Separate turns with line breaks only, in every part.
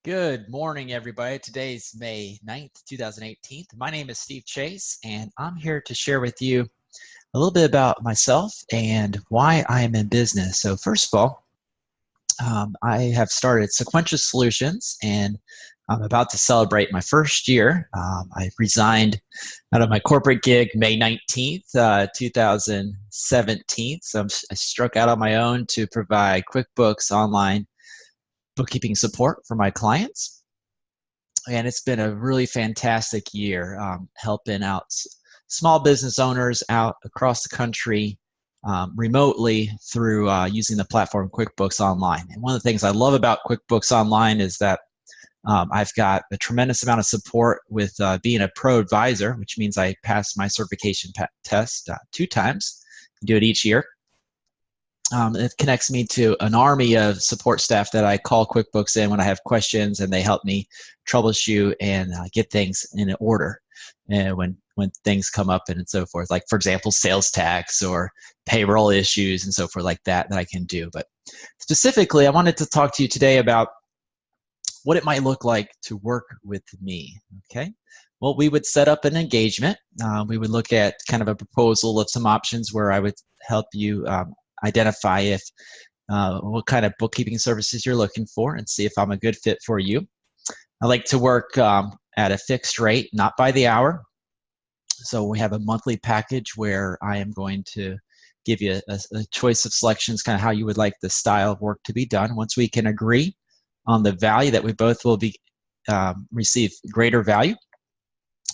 Good morning, everybody. Today's May 9th, 2018. My name is Steve Chase, and I'm here to share with you a little bit about myself and why I am in business. So first of all, I have started Sequential Solutions, and I'm about to celebrate my first year. I resigned out of my corporate gig May 19th, 2017. So I struck out on my own to provide QuickBooks Online bookkeeping support for my clients. And it's been a really fantastic year helping out small business owners out across the country remotely through using the platform QuickBooks Online. And one of the things I love about QuickBooks Online is that I've got a tremendous amount of support with being a pro advisor, which means I passed my certification test 2 times. I do it each year. It connects me to an army of support staff that I call QuickBooks in when I have questions, and they help me troubleshoot and get things in order and when things come up and so forth. Like, for example, sales tax or payroll issues and so forth like that I can do. But specifically, I wanted to talk to you today about what it might look like to work with me, okay? Well, we would set up an engagement. We would look at kind of a proposal of some options where I would help you identify if what kind of bookkeeping services you're looking for and see if I'm a good fit for you. I like to work at a fixed rate, not by the hour. So we have a monthly package where I am going to give you a choice of selections, kind of how you would like the style of work to be done. Once we can agree on the value that we both will be receive greater value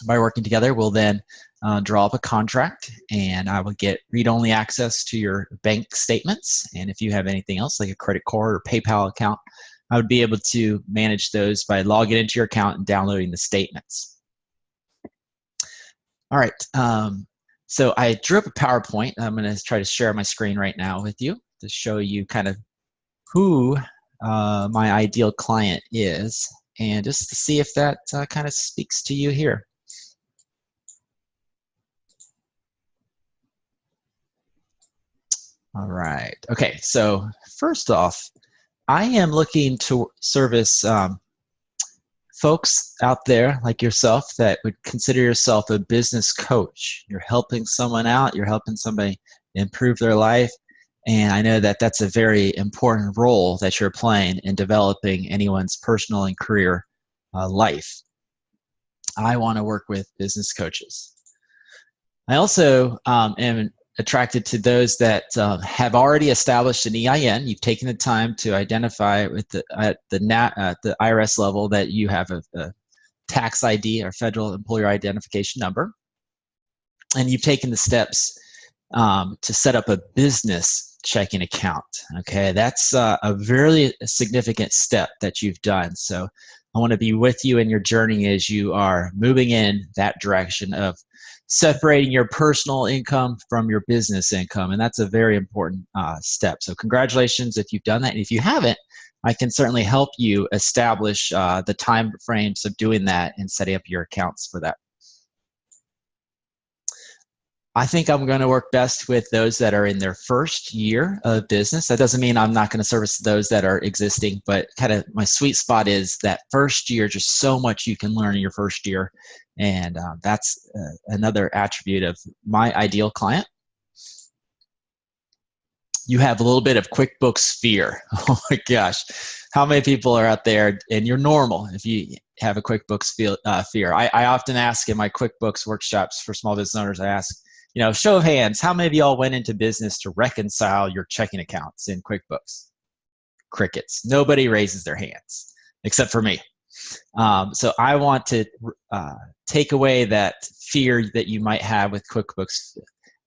by working together, we'll then draw up a contract, and I will get read-only access to your bank statements. And if you have anything else like a credit card or PayPal account, I would be able to manage those by logging into your account and downloading the statements. All right, so I drew up a PowerPoint. I'm going to try to share my screen right now with you to show you kind of who my ideal client is, and just to see if that kind of speaks to you here. All right. Okay, so first off, I am looking to service folks out there like yourself that would consider yourself a business coach. You're helping someone out, you're helping somebody improve their life, and I know that that's a very important role that you're playing in developing anyone's personal and career life. I want to work with business coaches. I also am attracted to those that have already established an EIN. You've taken the time to identify with at the IRS level that you have a tax ID or federal employer identification number, and you've taken the steps to set up a business checking account. Okay, that's a very significant step that you've done. So I want to be with you in your journey as you are moving in that direction of separating your personal income from your business income, and that's a very important step. So congratulations if you've done that, and if you haven't, I can certainly help you establish the time frames of doing that and setting up your accounts for that. I think I'm going to work best with those that are in their first year of business. That doesn't mean I'm not going to service those that are existing, but kind of my sweet spot is that first year, just so much you can learn in your first year. And that's another attribute of my ideal client. You have a little bit of QuickBooks fear. Oh my gosh. How many people are out there, and you're normal if you have a QuickBooks fear. I often ask in my QuickBooks workshops for small business owners, I ask, you know, show of hands, how many of y'all went into business to reconcile your checking accounts in QuickBooks? Crickets. Nobody raises their hands except for me. So I want to take away that fear that you might have with QuickBooks,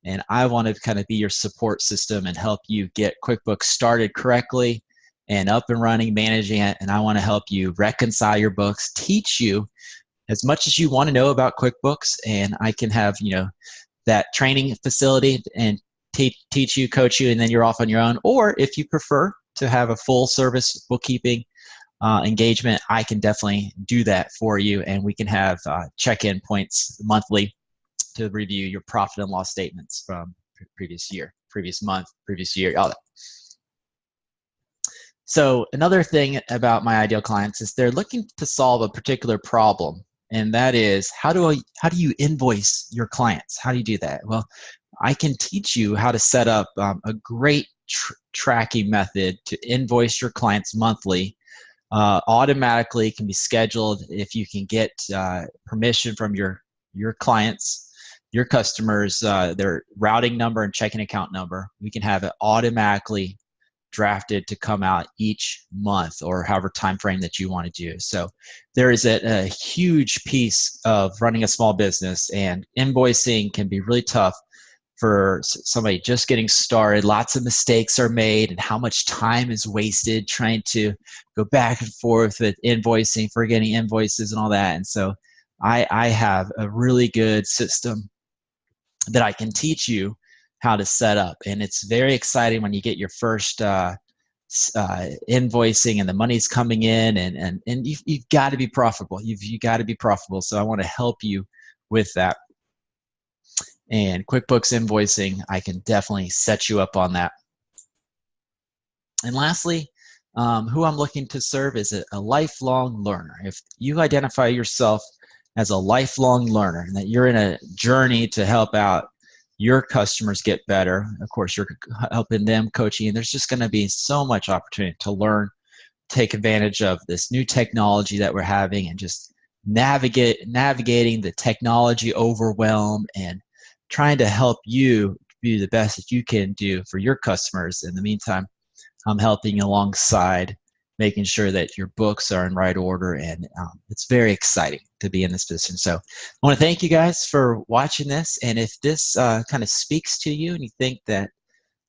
and I want to kind of be your support system and help you get QuickBooks started correctly and up and running, managing it, and I want to help you reconcile your books, teach you as much as you want to know about QuickBooks, and I can have, you know, that training facility and teach you, coach you, and then you're off on your own. Or if you prefer to have a full service bookkeeping engagement, I can definitely do that for you, and we can have check-in points monthly to review your profit and loss statements from previous year, previous month, previous year, all that. So another thing about my ideal clients is they're looking to solve a particular problem, and that is how do you invoice your clients? How do you do that? Well, I can teach you how to set up a great tracking method to invoice your clients monthly. Automatically, it can be scheduled if you can get permission from your clients, your customers, their routing number and checking account number. We can have it automatically drafted to come out each month or however time frame that you want to do. So there is a huge piece of running a small business, and invoicing can be really tough for somebody just getting started. Lots of mistakes are made, and how much time is wasted trying to go back and forth with invoicing, forgetting invoices and all that. And so I have a really good system that I can teach you how to set up. And it's very exciting when you get your first invoicing and the money's coming in, and you've got to be profitable. You've got to be profitable. So I want to help you with that. And QuickBooks invoicing, I can definitely set you up on that. And lastly, who I'm looking to serve is a lifelong learner. If you identify yourself as a lifelong learner and that you're in a journey to help out your customers get better, of course, you're helping them, coaching, and there's just going to be so much opportunity to learn, take advantage of this new technology that we're having, and just navigating the technology overwhelm and trying to help you be the best that you can do for your customers. In the meantime, I'm helping alongside making sure that your books are in right order, and it's very exciting to be in this position. So I want to thank you guys for watching this, and if this kind of speaks to you and you think that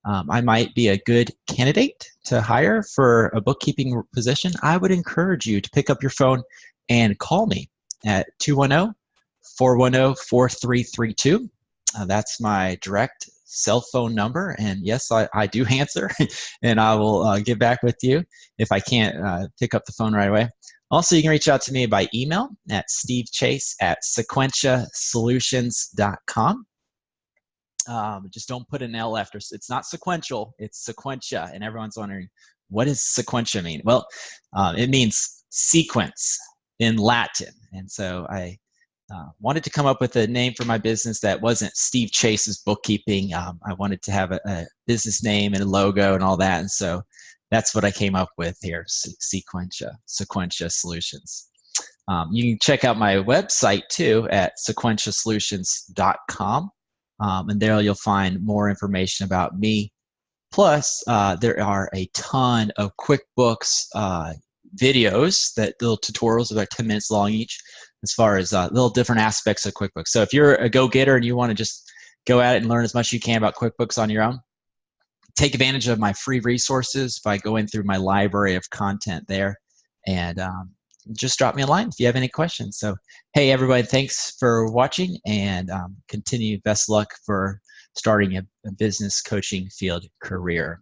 I might be a good candidate to hire for a bookkeeping position, I would encourage you to pick up your phone and call me at 210-410-4332. That's my direct cell phone number, and yes, I do answer, and I will get back with you if I can't pick up the phone right away. Also, you can reach out to me by email at stevechase@sequentiasolutions.com. Just don't put an L after. It's not sequential, it's Sequentia, and everyone's wondering, what does Sequentia mean? Well, it means sequence in Latin, and so I wanted to come up with a name for my business that wasn't Steve Chase's Bookkeeping. I wanted to have a business name and a logo and all that, and so that's what I came up with here, Sequentia Solutions. You can check out my website too at sequentiasolutions.com, and there you'll find more information about me. Plus, there are a ton of QuickBooks videos, that little tutorials about 10 minutes long each, as far as little different aspects of QuickBooks. So if you're a go-getter and you want to just go at it and learn as much as you can about QuickBooks on your own, take advantage of my free resources by going through my library of content there, and just drop me a line if you have any questions. So, hey, everybody, thanks for watching, and continue best luck for starting a business coaching field career.